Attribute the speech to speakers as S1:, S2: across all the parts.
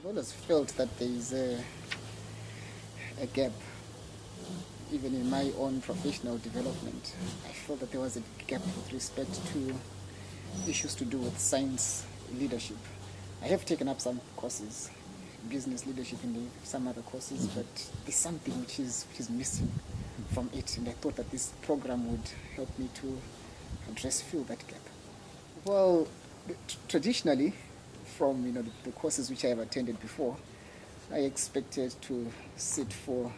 S1: always felt that there is a gap, even in my own professional development. I felt that there was a gap with respect to issues to do with science leadership. I have taken up some courses, business leadership and some other courses, but there's something which is missing from it, and I thought that this program would help me to fill that gap. Well, traditionally, from the courses which I have attended before, I expected to sit for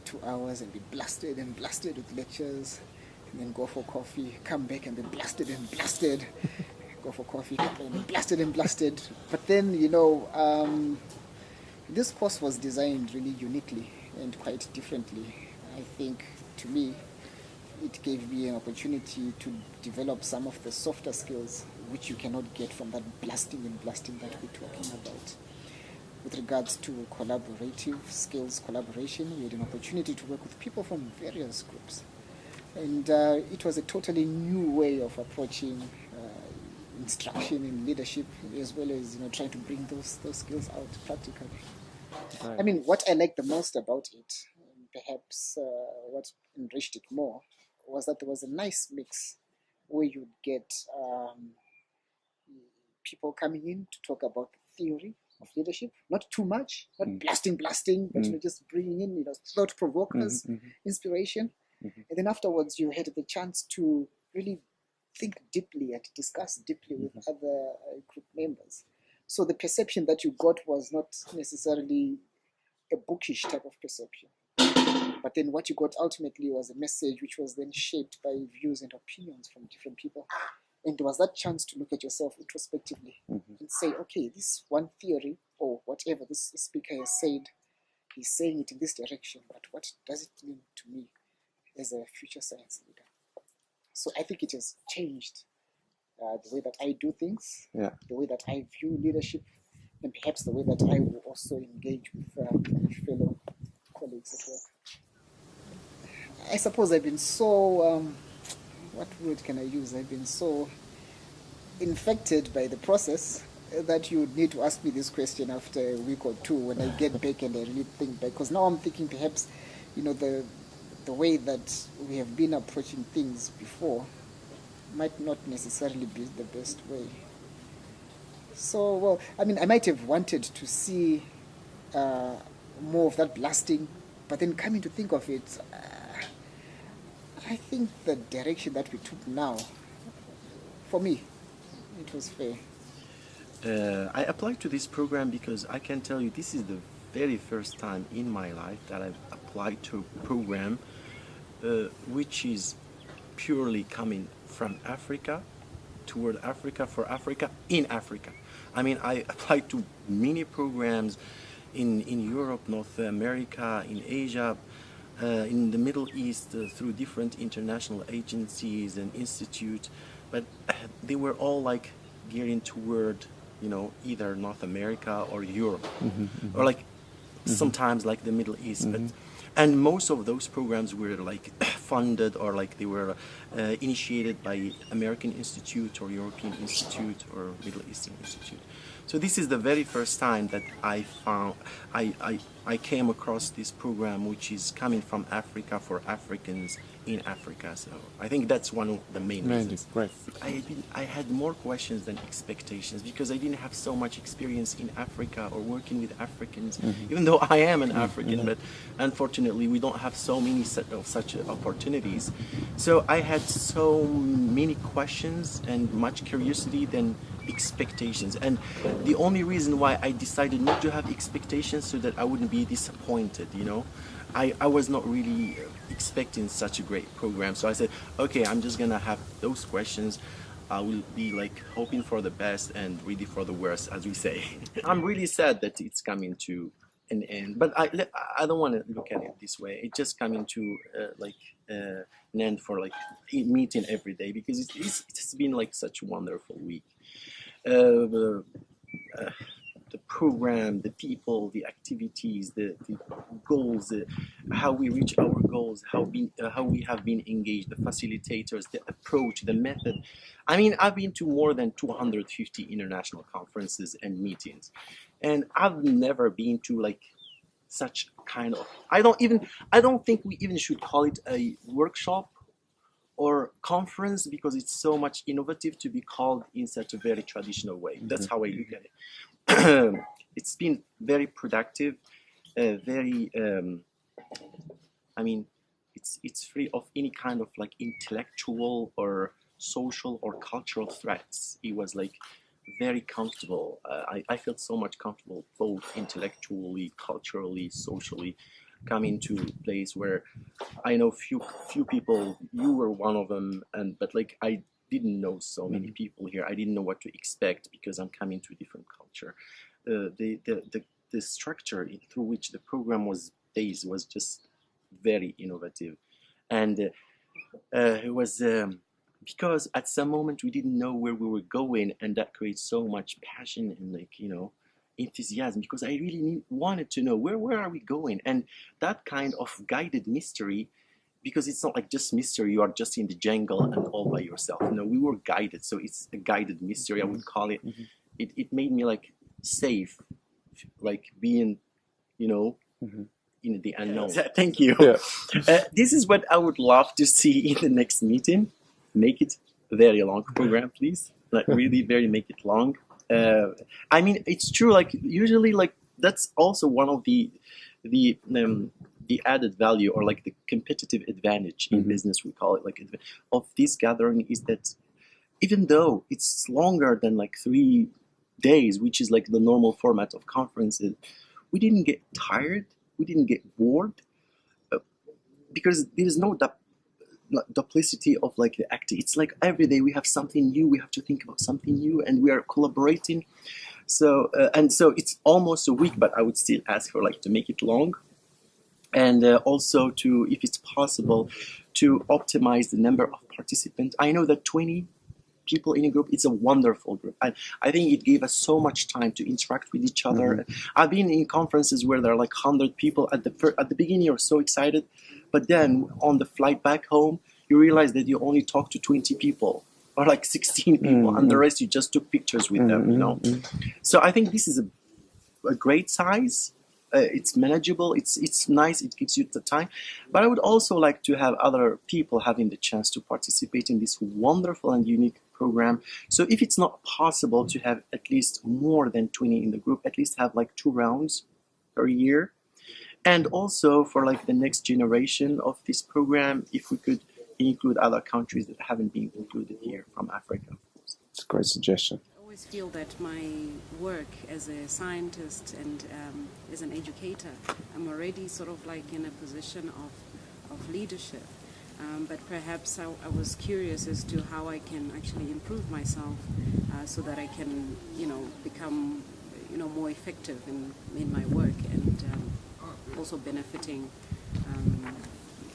S1: 2 hours and be blasted and blasted with lectures, and then go for coffee, come back and be blasted and blasted, go for coffee, come back and be blasted and blasted. But then, this course was designed really uniquely and quite differently. I think, to me, it gave me an opportunity to develop some of the softer skills which you cannot get from that blasting and blasting that we're talking about. With regards to collaborative skills, collaboration, we had an opportunity to work with people from various groups. And it was a totally new way of approaching instruction in leadership, as well as trying to bring those skills out practically.
S2: Right.
S1: I mean, what I liked the most about it, and perhaps what enriched it more, was that there was a nice mix where you'd get people coming in to talk about the theory of leadership, not too much, not blasting, but just bringing in thought provokers, inspiration, and then afterwards you had the chance to really think deeply and discuss deeply with other group members. So the perception that you got was not necessarily a bookish type of perception, but then what you got ultimately was a message which was then shaped by views and opinions from different people. And there was that chance to look at yourself introspectively and say, okay, this one theory or whatever this speaker has said, he's saying it in this direction, but what does it mean to me as a future science leader? So I think it has changed the way that I do things,
S2: Yeah.
S1: the way that I view leadership, and perhaps the way that I will also engage with my fellow colleagues at work. I suppose I've been so, what word can I use? I've been so infected by the process that you would need to ask me this question after a week or two when I get back and I really think back. Because now I'm thinking perhaps, the way that we have been approaching things before might not necessarily be the best way. So, well, I mean, I might have wanted to see more of that blasting, but then coming to think of it, I think the direction that we took now, for me, it was fair.
S2: I applied to this program because I can tell you this is the very first time in my life that I've applied to a program which is purely coming from Africa, toward Africa, for Africa, in Africa. I mean, I applied to many programs in Europe, North America, in Asia, in the Middle East, through different international agencies and institutes, but they were all like gearing toward, either North America or Europe, or like sometimes like the Middle East. But and most of those programs were like funded or like they were initiated by American Institute or European Institute or Middle Eastern Institute. So this is the very first time that I found I came across this program which is coming from Africa for Africans in Africa. So I think that's one of the main reasons.
S3: Right.
S2: I had more questions than expectations because I didn't have so much experience in Africa or working with Africans, even though I am an African, but unfortunately we don't have so many such opportunities. So I had so many questions and much curiosity than expectations, and the only reason why I decided not to have expectations so that I wouldn't be disappointed, I was not really expecting such a great program. So I said, okay, I'm just gonna have those questions. I will be like hoping for the best and ready for the worst, as we say. I'm really sad that it's coming to an end, but I don't want to look at it this way. It's just coming to an end for like meeting every day, because it's been like such a wonderful week. The program, the people, the activities, the goals, how we reach our goals, how we have been engaged, the facilitators, the approach, the method. I mean, I've been to more than 250 international conferences and meetings. and I've never been to like such kind of, I don't think we even should call it a workshop or conference, because it's so much innovative to be called in such a very traditional way. That's how I look at it. It's been very productive, very I mean, it's free of any kind of like intellectual or social or cultural threats. It was like very comfortable. I felt so much comfortable, both intellectually, culturally, socially, coming to a place where I know few people. You were one of them, but like I didn't know so many people here. I didn't know what to expect because I'm coming to a different culture. The structure through which the program was based was just very innovative, and it was because at some moment we didn't know where we were going, and that creates so much passion and enthusiasm, because I really wanted to know where are we going, and that kind of guided mystery, because it's not like just mystery, you are just in the jungle and all by yourself. No, we were guided, so it's a guided mystery, I would call it. It made me like safe, like being in the unknown. Thank you. This is what I would love to see in the next meeting. Make it a very long program, please. Like really very make it long. I mean, it's true. Like usually, like that's also one of the added value, or like the competitive advantage in business, we call it, like, of this gathering, is that even though it's longer than like 3 days, which is like the normal format of conferences, we didn't get tired. We didn't get bored, because there's no duplicity of like the acting. It's like every day we have something new. We have to think about something new, and we are collaborating. So so it's almost a week, but I would still ask for like to make it long, and also to, if it's possible, to optimize the number of participants. I know that 20 people in a group, it's a wonderful group, and I think it gave us so much time to interact with each other. I've been in conferences where there are like 100 people at the beginning. You're so excited, but then on the flight back home you realize that you only talked to 20 people or like 16 people, and the rest you just took pictures with them. So I think this is a great size. It's manageable, it's nice, it gives you the time. But I would also like to have other people having the chance to participate in this wonderful and unique program. So if it's not possible to have at least more than 20 in the group, at least have like 2 rounds per year. And also for like the next generation of this program, if we could include other countries that haven't been included here from Africa, of course.
S3: It's a great suggestion.
S4: I always feel that my work as a scientist and as an educator, I'm already sort of like in a position of leadership. But perhaps I was curious as to how I can actually improve myself so that I can, become, more effective in my work, and also benefiting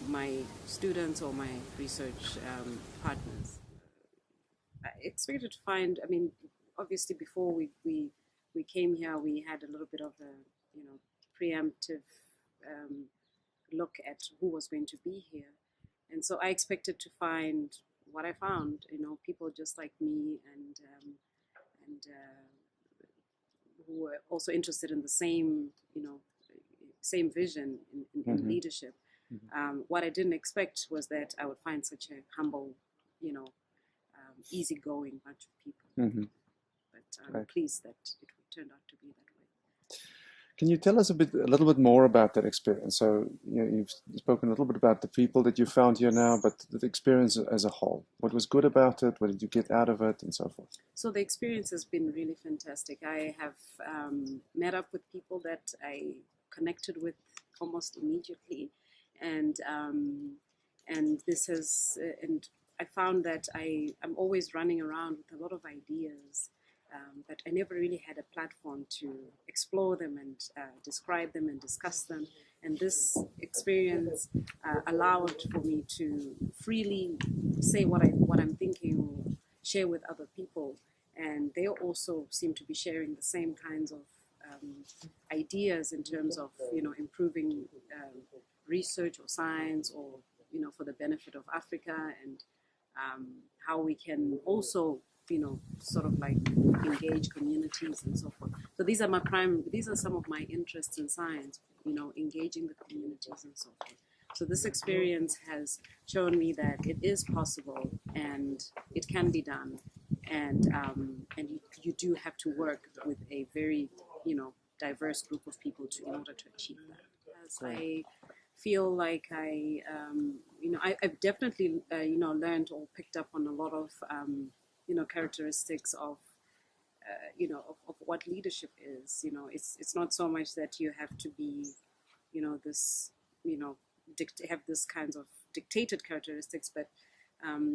S4: my students or my research partners. I expected to find, obviously before we came here, we had a little bit of a, preemptive look at who was going to be here. And so I expected to find what I found, people just like me, and who were also interested in the same, same vision in leadership. What I didn't expect was that I would find such a humble, easygoing bunch of people. But I'm pleased that it turned out to be that way.
S3: Can you tell us a little bit more about that experience? So you've spoken a little bit about the people that you found here now, but the experience as a whole. What was good about it? What did you get out of it, and so forth?
S4: So the experience has been really fantastic. I have met up with people that I connected with almost immediately, and this has and I found that I'm always running around with a lot of ideas. But I never really had a platform to explore them and describe them and discuss them. And this experience allowed for me to freely say what I'm thinking, or share with other people. And they also seem to be sharing the same kinds of ideas in terms of, improving research or science, or, for the benefit of Africa, and how we can also sort of like engage communities and so forth. So these are some of my interests in science, engaging the communities and so forth. So this experience has shown me that it is possible and it can be done, and you do have to work with a very diverse group of people in order to achieve that. As I feel like I've definitely learned or picked up on a lot of characteristics of of what leadership is. It's not so much that you have to be this have this kinds of dictated characteristics, but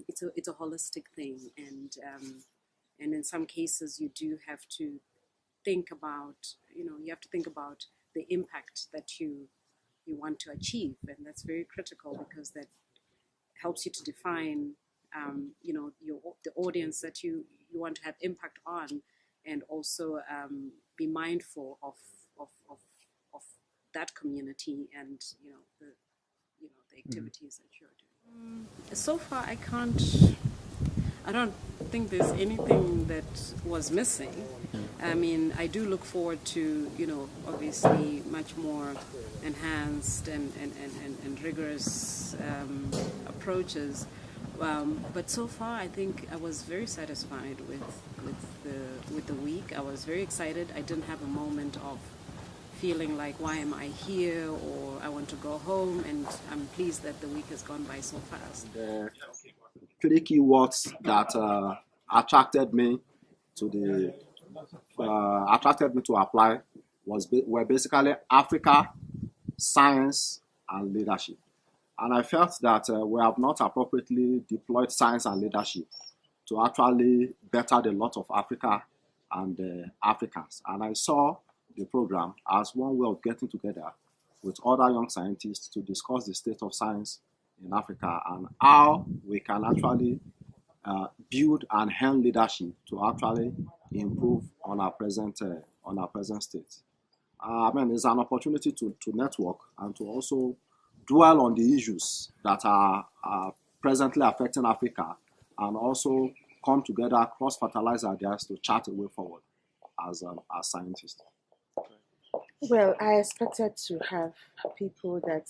S4: it's a holistic thing, and in some cases you do have to think about the impact that you want to achieve, and that's very critical because that helps you to define the audience that you want to have impact on, and also be mindful of that community and the activities that you're doing. So far, I don't think there's anything that was missing. I mean, I do look forward to, obviously much more enhanced and rigorous approaches. But so far, I think I was very satisfied with the week. I was very excited. I didn't have a moment of feeling like, why am I here, or I want to go home, and I'm pleased that the week has gone by so fast.
S5: The 3 keywords that attracted me to apply were basically Africa, science, and leadership. And I felt that we have not appropriately deployed science and leadership to actually better the lot of Africa and Africans. And I saw the program as one way of getting together with other young scientists to discuss the state of science in Africa and how we can actually build and hand leadership to actually improve on our present state. It's an opportunity to network and to also dwell on the issues that are presently affecting Africa, and also come together, cross-fertilize ideas to chart a way forward as scientists.
S6: Well, I expected to have people that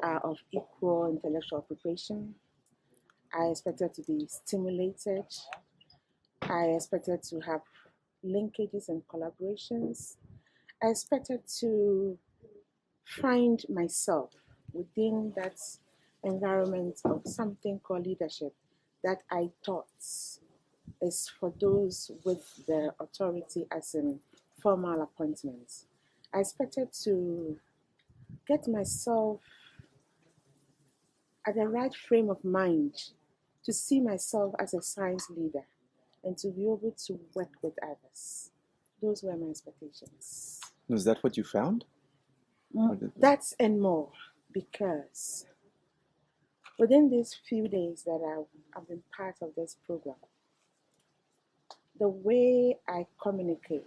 S6: are of equal intellectual preparation. I expected to be stimulated. I expected to have linkages and collaborations. I expected to find myself within that environment of something called leadership that I thought is for those with the authority as in formal appointments. I expected to get myself at the right frame of mind to see myself as a science leader and to be able to work with others. Those were my expectations.
S3: Was that what you found?
S6: That's and more, because within these few days that I've been part of this program, the way I communicate,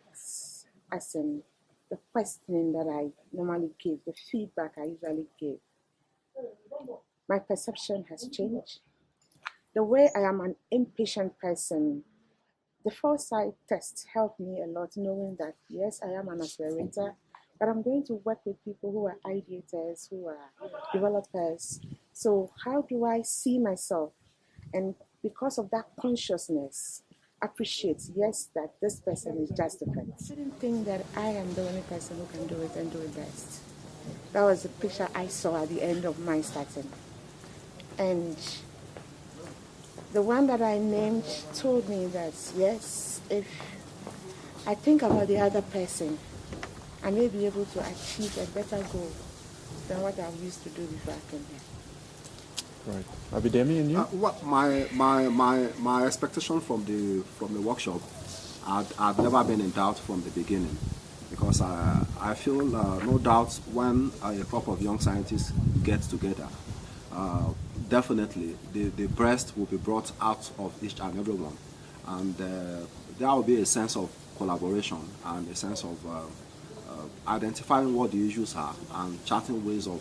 S6: as in the questioning that I normally give, the feedback I usually give, my perception has changed. The way I am an impatient person, the foresight test helped me a lot, knowing that yes, I am an accelerator, but I'm going to work with people who are ideators, who are developers. So how do I see myself? And because of that consciousness, appreciate, yes, that this person is just different. I didn't think that I am the only person who can do it and do it best. That was the picture I saw at the end of my starting. And the one that I named told me that, yes, if I think about the other person, I may be able to achieve a better goal than what I used to do before I came here.
S3: Right. Abidemi, and you?
S5: What my expectation from the workshop had never been in doubt from the beginning, because I feel no doubt when a crop of young scientists get together, definitely the best will be brought out of each and every one, and there will be a sense of collaboration and a sense of identifying what the issues are and charting ways of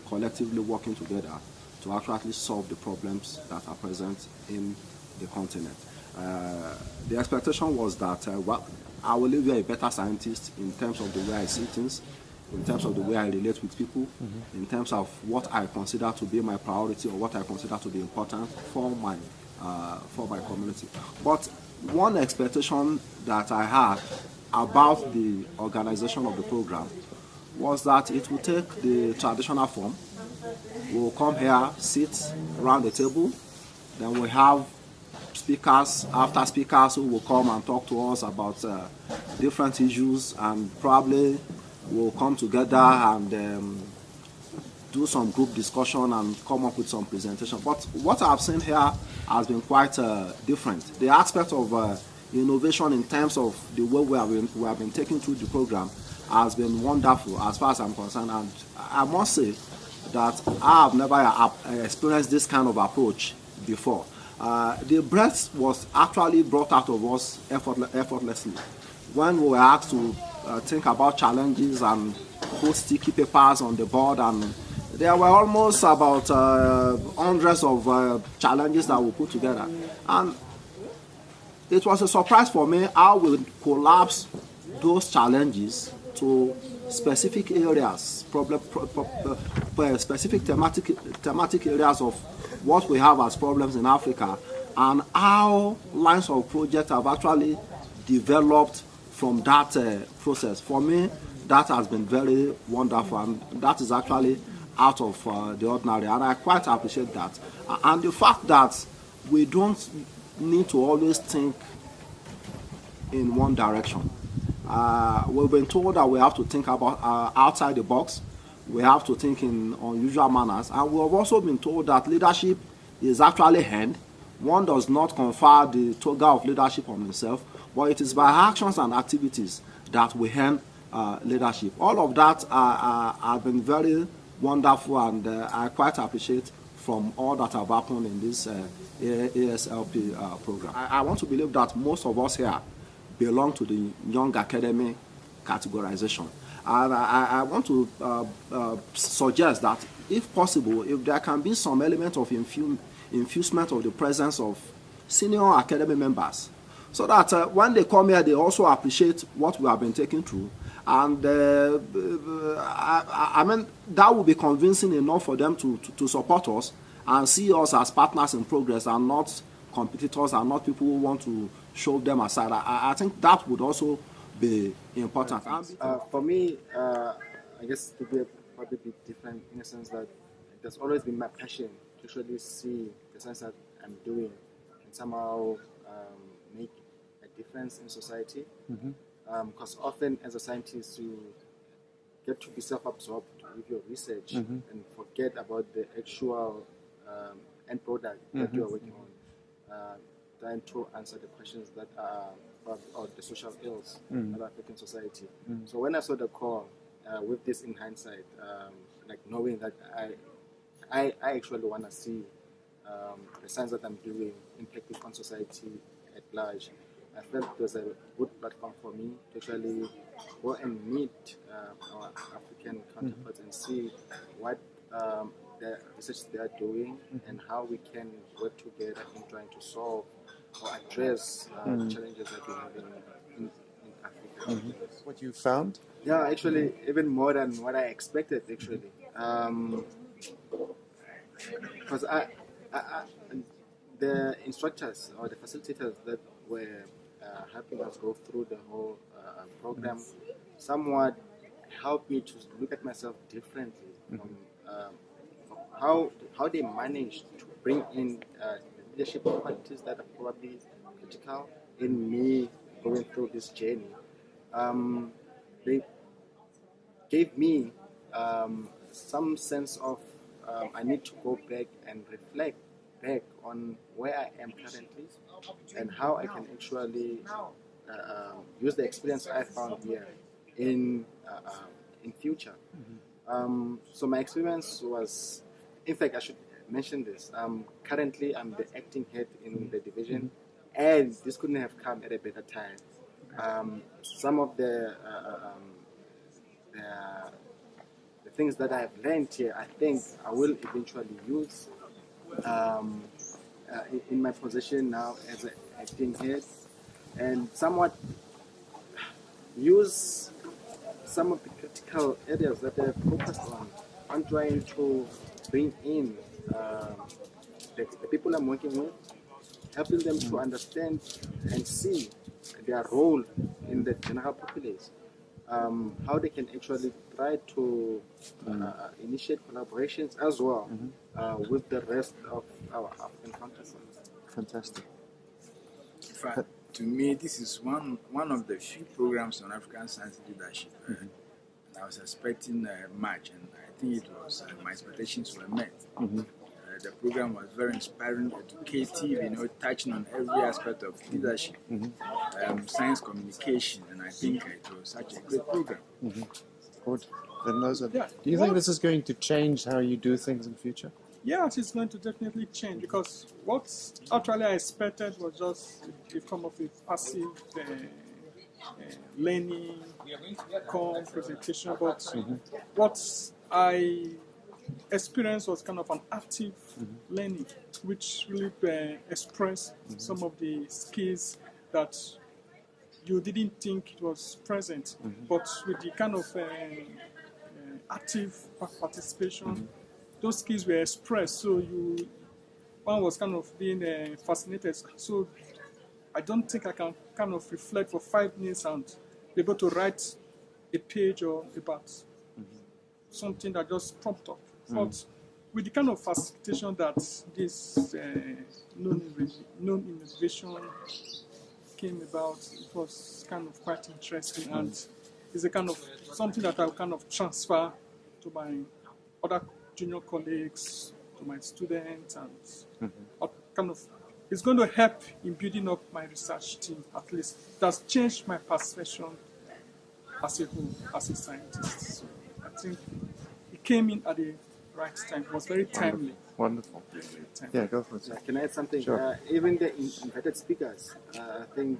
S5: collectively working together to actually solve the problems that are present in the continent. The expectation was that I will leave you a better scientist in terms of the way I see things, in terms of the way I relate with people, in terms of what I consider to be my priority or what I consider to be important for my community. But one expectation that I had about the organization of the program was that it would take the traditional form. We'll come here, sit around the table, then we have speakers after speakers who will come and talk to us about different issues, and probably we'll come together and do some group discussion and come up with some presentation. But what I've seen here has been quite different. The aspect of innovation in terms of the way we have been taking through the program has been wonderful as far as I'm concerned, and I must say that I have never experienced this kind of approach before. The breadth was actually brought out of us effortlessly. When we were asked to think about challenges and put sticky papers on the board, and there were almost about hundreds of challenges that we put together. And it was a surprise for me how we collapse those challenges to specific areas, specific thematic areas of what we have as problems in Africa, and how lines of projects have actually developed from that process. For me, that has been very wonderful, and that is actually out of the ordinary, and I quite appreciate that. And the fact that we don't need to always think in one direction. We've been told that we have to think about outside the box. We have to think in unusual manners, and we have also been told that leadership is actually earned. One does not confer the toga of leadership on himself, but it is by actions and activities that we earn leadership. All of that have been very wonderful, and I quite appreciate from all that have happened in this ASLP program. I want to believe that most of us here belong to the young academy categorization. And I want to suggest that, if possible, if there can be some element of infusement of the presence of senior academy members, so that when they come here, they also appreciate what we have been taking through. And I mean, that will be convincing enough for them to support us and see us as partners in progress, and not competitors, and not people who want to shove them aside. I think that would also be important.
S7: For me, I guess to be probably be different in the sense that it has always been my passion to actually see the science that I'm doing and somehow make a difference in society. Because often as a scientist, you get to be self-absorbed with your research and forget about the actual end product that you are working on, trying to answer the questions that are about the social ills that are affecting society. So when I saw the call, with this in hindsight, like knowing that I actually want to see the science that I'm doing impacting on society at large, I felt it was a good platform for me to actually go and meet our African counterparts and see what the research they are doing and how we can work together in trying to solve or address the challenges that we have in Africa.
S3: What you found?
S7: Yeah, actually, even more than what I expected, actually. Because the instructors or the facilitators that were helping us go through the whole program somewhat helped me to look at myself differently from how they managed to bring in leadership qualities that are probably critical in me going through this journey. They gave me some sense of I need to go back and reflect back on where I am currently and how I can actually use the experience I found here in future. So my experience was, in fact, I should mention this. Currently, I'm the acting head in the division, and this couldn't have come at a better time. Some of the things that I've learned here, I think I will eventually use in my position now as an acting head, and somewhat use some of the critical areas that they're focused on trying to bring in the people I'm working with, helping them to understand and see their role in the general populace, how they can actually try to initiate collaborations as well with the rest of our African counterparts.
S3: Fantastic.
S8: In fact, to me, this is one of the few programs on African science leadership. And I was expecting much, and I think it was my expectations were met. The program was very inspiring, educative, touching on every aspect of leadership, science communication, and I think it was such a great program.
S3: Good. Then do you think this is going to change how you do things in future?
S9: Yes, it's going to definitely change, because what actually I expected was just a form of a passive learning, presentation, but what I experienced was kind of an active learning, which really expressed some of the skills that you didn't think it was present, but with the kind of active participation, those skills were expressed. So one was kind of being fascinated. So I don't think I can kind of reflect for 5 minutes and be able to write a page or about something that just prompted up. But with the kind of facilitation that this non-innovation came about, it was kind of quite interesting, and it's a kind of something that I'll kind of transfer to my other junior colleagues, to my students, and kind of it's going to help in building up my research team. At least it has changed my perception as a whole, as a scientist. So I think it came in at the right time. It was very timely.
S3: Wonderful.
S9: Very, very timely.
S3: Yeah, go for it.
S7: Can I add something?
S3: Sure.
S7: Even the invited speakers, I think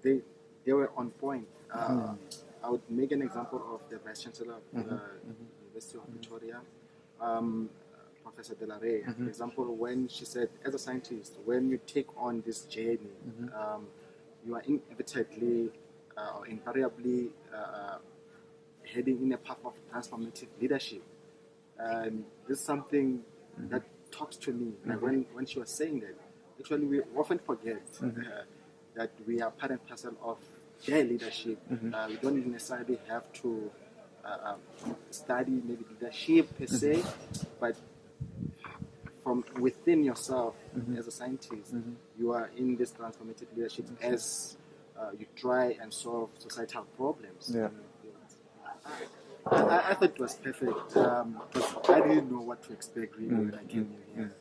S7: they were on point. I would make an example of the Vice Chancellor of the University of Victoria, Professor Delare. For example, when she said, as a scientist, when you take on this journey, you are inevitably or invariably heading in a path of transformative leadership. And this is something that talks to me. Like when she was saying that, actually we often forget that we are part and parcel of their leadership. We don't necessarily have to study maybe leadership per se, but from within yourself as a scientist, you are in this transformative leadership as you try and solve societal problems.
S3: Yeah.
S7: I thought it was perfect because I didn't know what to expect really when I came here.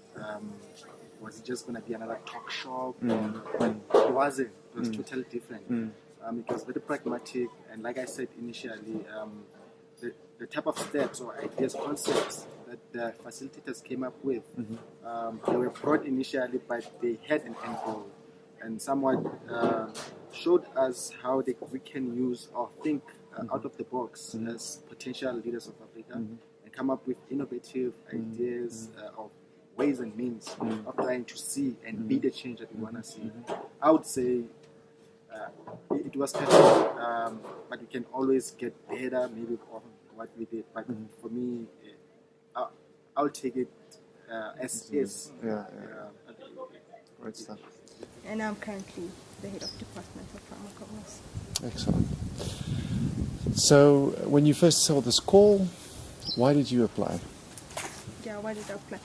S7: Was it just going to be another talk shop? It wasn't. It was totally different. It was very pragmatic, and like I said initially, the type of steps or ideas, concepts that the facilitators came up with, they were broad initially, but they had an end goal, and somewhat showed us how we can use or think out of the box as potential leaders of Africa and come up with innovative ideas of ways and means of trying to see and be the change that we want to see. I would say it was perfect, but we can always get better maybe of what we did. But for me, I'll take it as is.
S3: Great stuff.
S6: And I'm currently the head of Department of Pharmacognosy.
S3: Excellent. So, when you first saw this call, why did you apply?
S6: Yeah, why did I apply?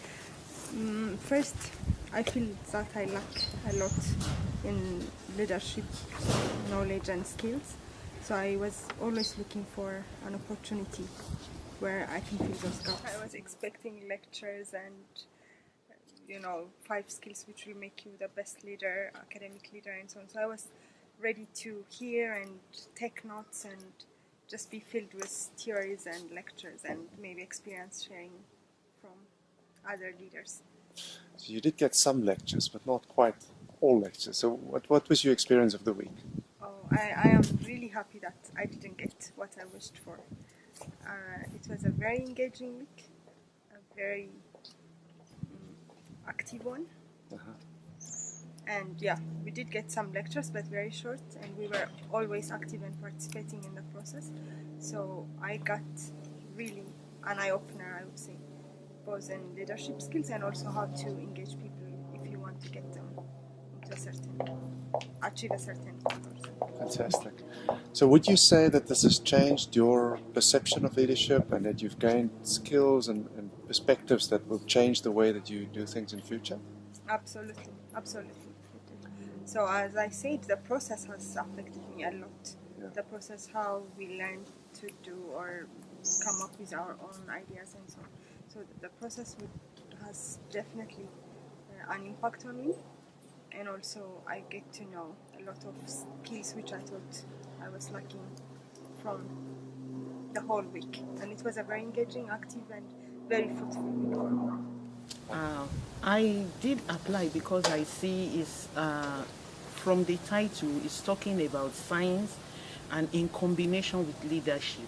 S6: First, I feel that I lack a lot in leadership knowledge and skills. So I was always looking for an opportunity where I can fill those gaps. I was expecting lectures and 5 skills which will make you the best leader, academic leader, and so on. So I was ready to hear and take notes and just be filled with theories and lectures and maybe experience sharing from other leaders.
S3: So you did get some lectures, but not quite all lectures. So what was your experience of the week?
S6: Oh, I am really happy that I didn't get what I wished for. It was a very engaging week, a very active one.
S10: And yeah, we did get some lectures, but very short, and we were always active and participating in the process. So I got really an eye-opener, I would say, both in leadership skills and also how to engage people if you want to get them into achieve a certain goal or something.
S3: Fantastic. So would you say that this has changed your perception of leadership and that you've gained skills and perspectives that will change the way that you do things in future?
S10: Absolutely, absolutely. So as I said, the process has affected me a lot.
S3: Yeah.
S10: The process, how we learn to do or come up with our own ideas and so on. So the process has definitely an impact on me, and also I get to know a lot of skills which I thought I was lacking from the whole week. And it was a very engaging, active, and very fruitful week for me.
S11: I did apply because I see is from the title is talking about science and in combination with leadership,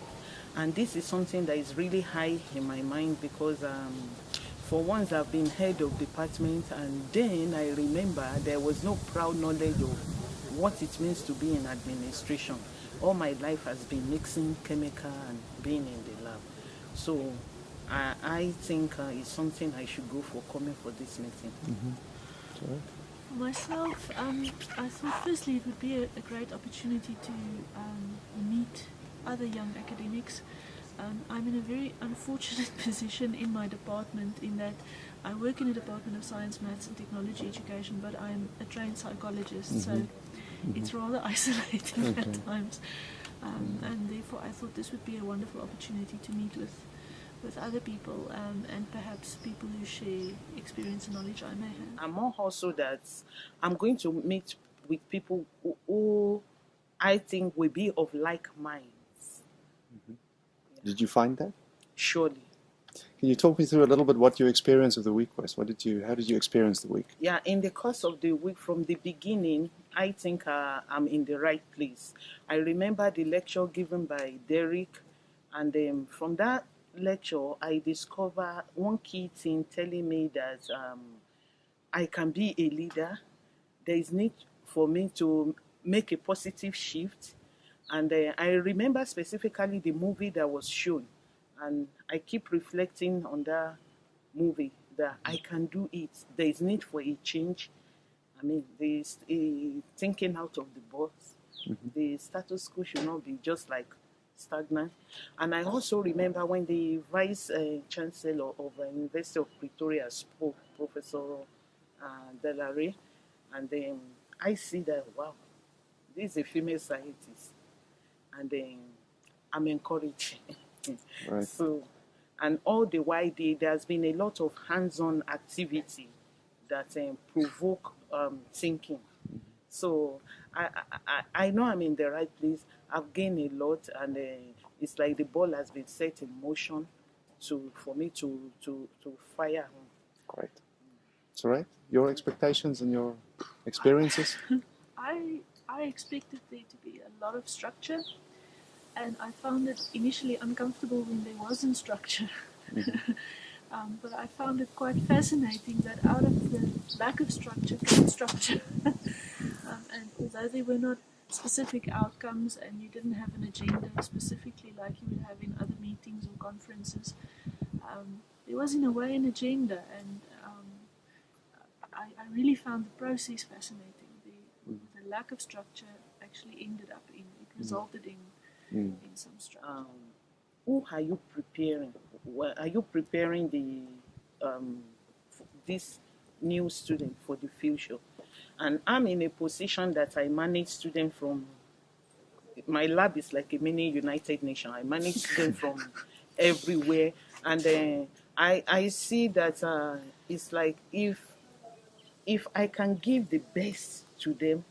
S11: and this is something that is really high in my mind because for once I've been head of department, and then I remember there was no proud knowledge of what it means to be in administration. All my life has been mixing chemical and being in the lab, so I think it's something I should go for coming for this meeting.
S3: Sorry?
S12: For myself, I thought firstly it would be a great opportunity to meet other young academics. I'm in a very unfortunate position in my department in that I work in a department of science, maths and technology education, but I'm a trained psychologist, so it's rather isolating at times. And therefore I thought this would be a wonderful opportunity to meet with other people and perhaps people who share experience and knowledge I may have.
S11: I'm more also that I'm going to meet with people who I think will be of like minds.
S3: Did you find that?
S11: Surely.
S3: Can you talk me through a little bit what your experience of the week was? How did you experience the week?
S11: Yeah, in the course of the week, from the beginning, I think I'm in the right place. I remember the lecture given by Derek, and from that lecture, I discovered one key thing telling me that I can be a leader. There is need for me to make a positive shift. And I remember specifically the movie that was shown. And I keep reflecting on that movie, that I can do it. There is need for a change. I mean, there's a thinking out of the box. The status quo should not be just like stagnant. And I also remember when the Vice Chancellor of the University of Pretoria spoke, Professor Delare, and then I see that, wow, this is a female scientist. And then I'm encouraged.
S3: Right.
S11: So, and all the while there's been a lot of hands-on activity that provoke thinking. So I know I'm in the right place. I've gained a lot, and it's like the ball has been set in motion for me to fire on.
S3: Great. It's all right. Your expectations and your experiences?
S12: I expected there to be a lot of structure, and I found it initially uncomfortable when there wasn't structure. But I found it quite fascinating that out of the lack of structure came structure. And although there were not specific outcomes and you didn't have an agenda specifically like you would have in other meetings or conferences, there was in a way an agenda, and I really found the process fascinating. The lack of structure actually ended up in, it resulted in some structure.
S11: Who are you preparing? Are you preparing this new student for the future? And I'm in a position that I manage students from, my lab is like a mini United Nations. I manage students from everywhere. And I see that it's like if I can give the best to them,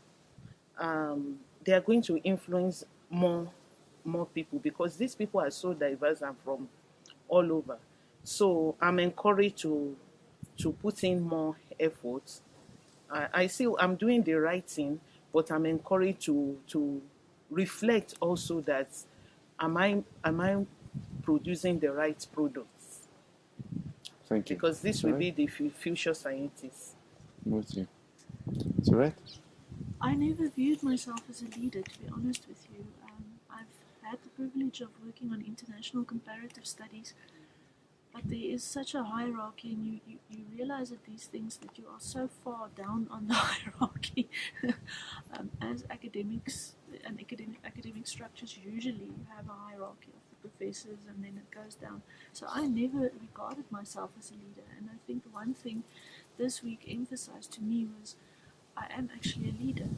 S11: they are going to influence more people, because these people are so diverse and from all over. So I'm encouraged to put in more effort. I see I'm doing the right thing, but I'm encouraged to reflect also that am I producing the right products?
S3: Thank you.
S11: Because this will be the future scientists.
S3: I'm with you. Sorry?
S12: I never viewed myself as a leader, to be honest with you. I've had the privilege of working on international comparative studies, but there is such a hierarchy, and you realize that these things, that you are so far down on the hierarchy. As academics and academic structures, usually you have a hierarchy of the professors, and then it goes down. So I never regarded myself as a leader, and I think the one thing this week emphasized to me was I am actually a leader,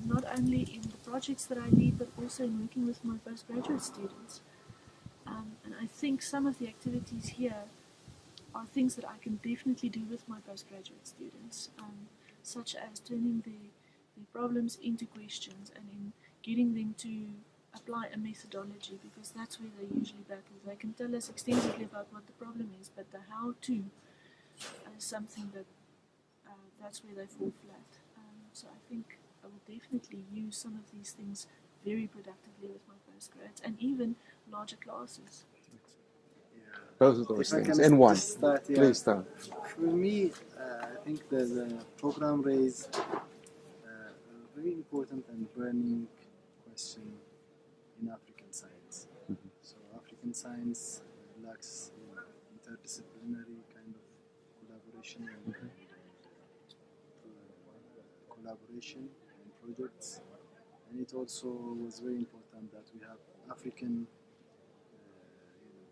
S12: not only in the projects that I lead, but also in working with my postgraduate students. And I think some of the activities here are things that I can definitely do with my postgraduate students, such as turning the problems into questions and in getting them to apply a methodology, because that's where they usually battle. They can tell us extensively about what the problem is, but the how-to is something that that's where they fall flat. So I think I will definitely use some of these things very productively with my postgrads and even larger classes.
S3: Both of those
S7: If I
S3: things
S7: can
S3: in one.
S7: just start, yeah.
S3: Please start.
S7: For me, I think the program raised a very important and burning question in African science. So African science lacks interdisciplinary kind of collaboration and collaboration and projects, and it also was very important that we have African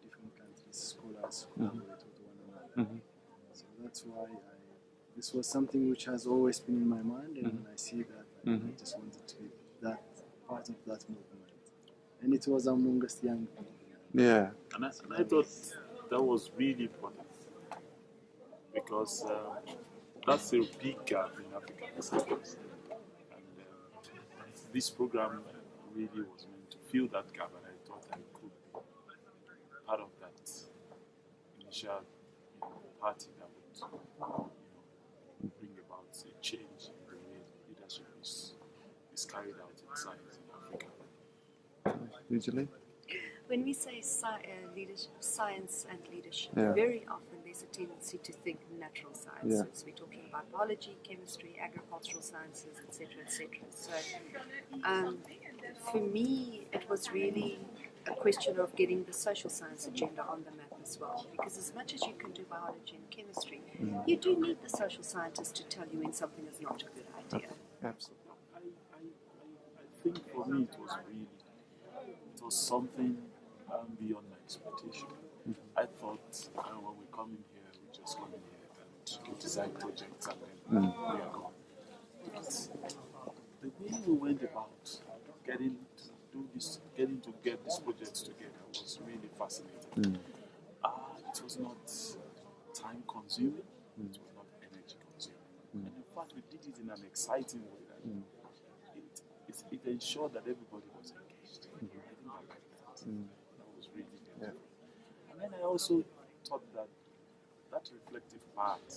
S7: different countries scholars collaborate with one another. So that's why this was something which has always been in my mind, and when I see that, I just wanted to be that part of that movement, and it was amongst young people.
S3: Yeah.
S13: And I thought that was really important because that's a big gap in African science. And this program really was meant to fill that gap, and I thought I could be part of that initial party that would bring about a change in the way leadership is carried out in science in Africa.
S3: Usually?
S14: When we say leadership, science and leadership,
S3: Yeah.
S14: very often there's a tendency to think natural sciences. We're talking about biology, chemistry, agricultural sciences, etc., etc. So, for me, it was really a question of getting the social science agenda on the map as well. Because as much as you can do biology and chemistry, you do need the social scientists to tell you when something is not a good idea.
S3: Absolutely.
S13: I think for me it was something beyond my expectation. I thought when we come in here, we just come in here and design projects and then we are gone. But the way we went about getting to get these projects together was really fascinating. It was not time consuming, it was not energy consuming. And in fact, we did it in an exciting way. It ensured that everybody was engaged. I think I liked that. That was really beautiful. And then I also thought that reflective part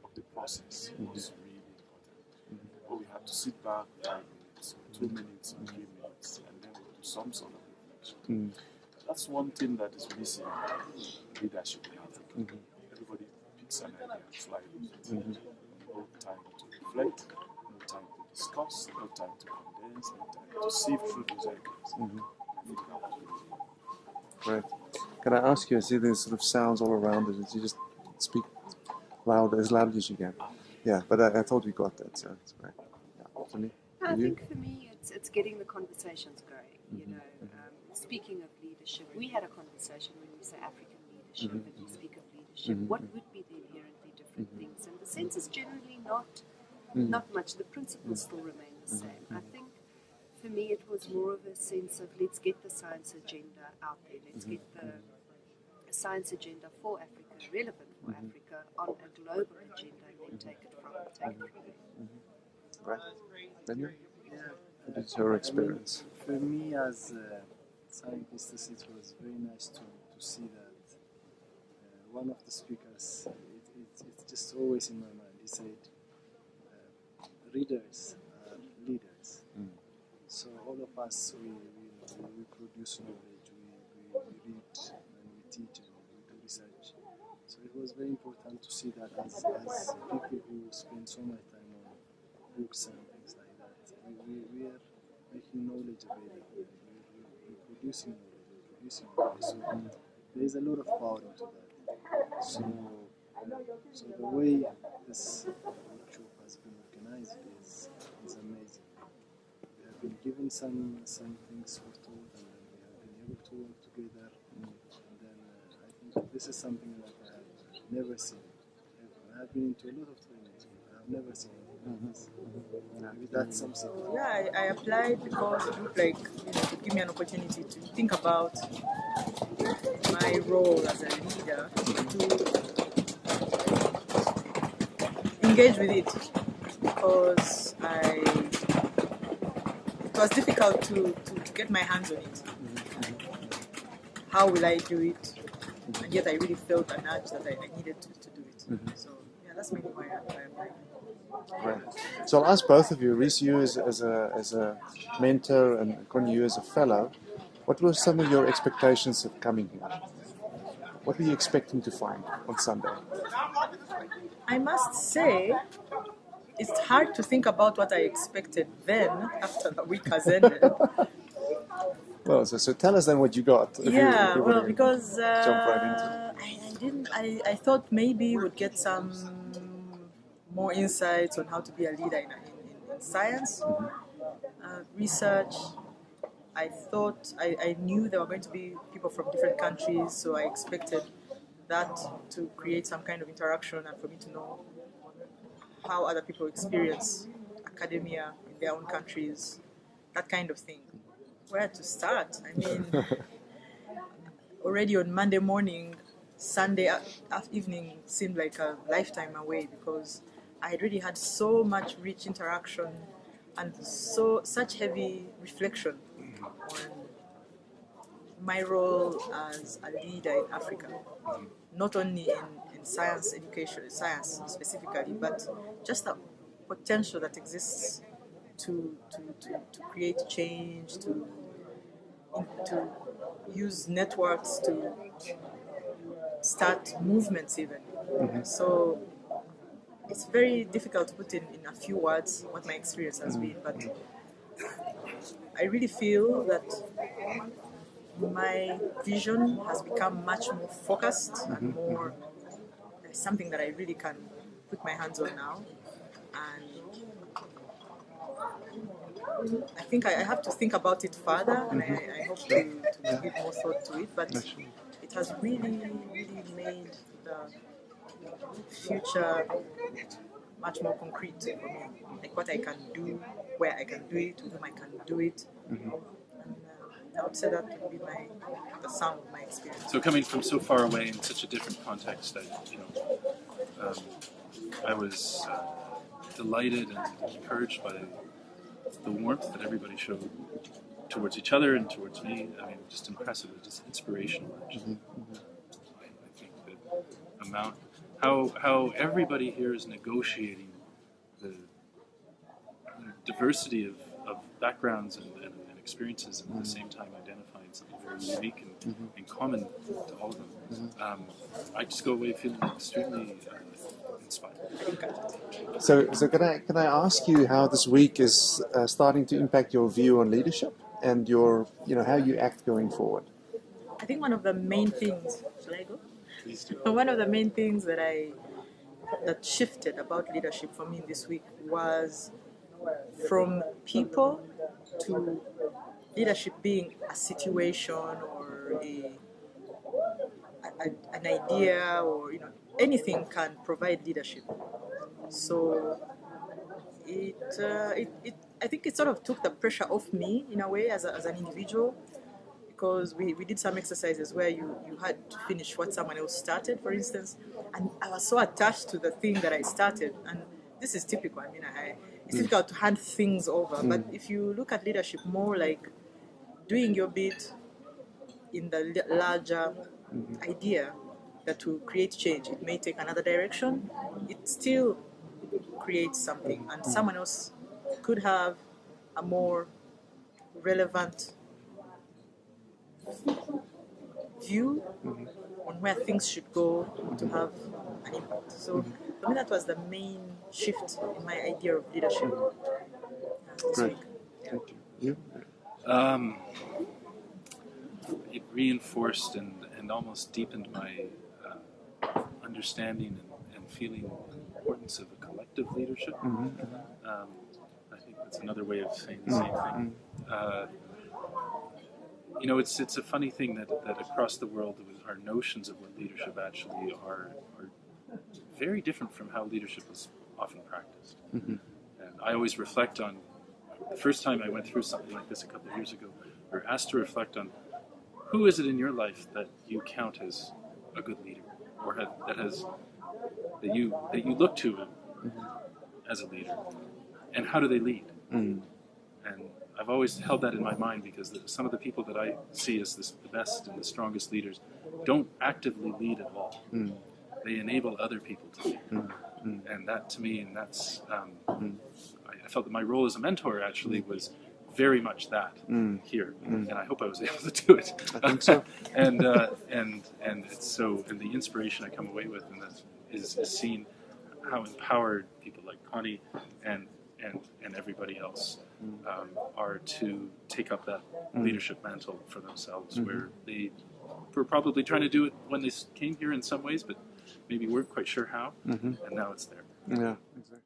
S13: of the process was really important. But we had to sit back 5 minutes, 2 minutes, and 3 minutes, and then we do some sort of reflection. That's one thing that is missing in leadership in Africa. Everybody picks an idea and flies with it. No time to reflect, no time to discuss, no time to condense, no time to sift through those ideas. I think that was really
S3: Great. Can I ask you, I see there's sort of sounds all around us. Did you just speak as loud as you can? Yeah, but I thought we got that, so it's great. Yeah. For me?
S14: I think for me, it's getting the conversations going. You know, speaking of leadership, we had a conversation when we say African leadership and we speak of leadership. What would be the inherently different things? And the sense is generally not much. The principles still remain the same. I think for me, it was more of a sense of let's get the science agenda out there. Let's get the science agenda for Africa, relevant for Africa, on a global agenda, and then take it from there.
S3: Right. Daniel? What is your experience?
S7: For me, as a scientist, it was very nice to see that one of the speakers, it's just always in my mind, he said, readers are leaders. So all of us, we produce knowledge, we read and we teach and we do research. So it was very important to see that as people who spend so much time on
S15: books and things like that. We are making knowledge available. We're producing knowledge. So there is a lot of power into that. So the way this workshop has been organized is amazing. We have been given some things for thought, and then we have been able to work together. And then I think this is something that I have never seen. I have been into a lot of trainings, but I have never seen anything like this. Maybe that's something.
S16: Yeah, I applied because it looked like it would give me an opportunity to think about my role as a leader, to engage with it, because it was difficult to get my hands on it. How will I do it? And yet I really felt an urge that I needed to do it. So yeah, that's maybe why I applied.
S3: Right. So I'll ask both of you, Reese, you as a mentor, and Connie, you as a fellow, what were some of your expectations of coming here? What were you expecting to find on Sunday?
S16: I must say, it's hard to think about what I expected then, after the week has ended.
S3: Well, so tell us then what you got. If you
S16: Well, because
S3: jump right into it.
S16: I thought maybe we'd get some more insights on how to be a leader in science, research. I thought, I knew there were going to be people from different countries, so I expected that to create some kind of interaction and for me to know how other people experience academia in their own countries, that kind of thing. Where to start? I mean, already on Monday morning, Sunday evening seemed like a lifetime away, because I had already had so much rich interaction and such heavy reflection on my role as a leader in Africa, not only in science education, science specifically, but just the potential that exists to create change, to use networks to start movements even. So it's very difficult to put in a few words what my experience has been, but I really feel that my vision has become much more focused and more something that I really can put my hands on now. And I think I have to think about it further, and I hope to give more thought to it, but it has really, really made the future much more concrete for me, like what I can do, where I can do it, with whom I can do it. And I would say that would be the sum of my experience.
S17: So coming from so far away in such a different context, I was delighted and encouraged by the warmth that everybody showed towards each other and towards me. I mean, just impressive, just inspirational. Actually. I think that how everybody here is negotiating the diversity of backgrounds and experiences, and at the same time identifying something very unique and common to all of them. I just go away feeling extremely inspired.
S3: So can I ask you how this week is starting to impact your view on leadership and your how you act going forward?
S16: I think one of the main things. Shall I go?
S17: Please do.
S16: One of the main things that shifted about leadership for me this week was from people to leadership being a situation or an idea, or anything can provide leadership. So I think it sort of took the pressure off me in a way as an individual, because we did some exercises where you had to finish what someone else started, for instance, and I was so attached to the thing that I started, and this is typical. I mean, it's difficult to hand things over, but if you look at leadership more like doing your bit in the larger idea that will create change, it may take another direction, it still creates something, and someone else could have a more relevant view on where things should go to have an impact. So for me, that was the main shift in my idea of leadership. This
S3: Great.
S16: week.
S3: Thank you.
S17: It reinforced and almost deepened my understanding and feeling the importance of a collective leadership. I think that's another way of saying the same thing. It's a funny thing that across the world our notions of what leadership actually are very different from how leadership is often practiced. And I always reflect on the first time I went through something like this a couple of years ago. We were asked to reflect on who is it in your life that you count as a good leader, or that you look to as a leader, and how do they lead? And I've always held that in my mind because some of the people that I see as the best and the strongest leaders don't actively lead at all. They enable other people to lead. And that to me, and that's I felt that my role as a mentor actually was very much that here, and I hope I was able to do it.
S3: I think so.
S17: and it's so, and the inspiration I come away with, and that is seeing how empowered people like Connie and everybody else are to take up that leadership mantle for themselves, where they were probably trying to do it when they came here in some ways, but maybe weren't quite sure how, and now it's there.
S3: Yeah, exactly.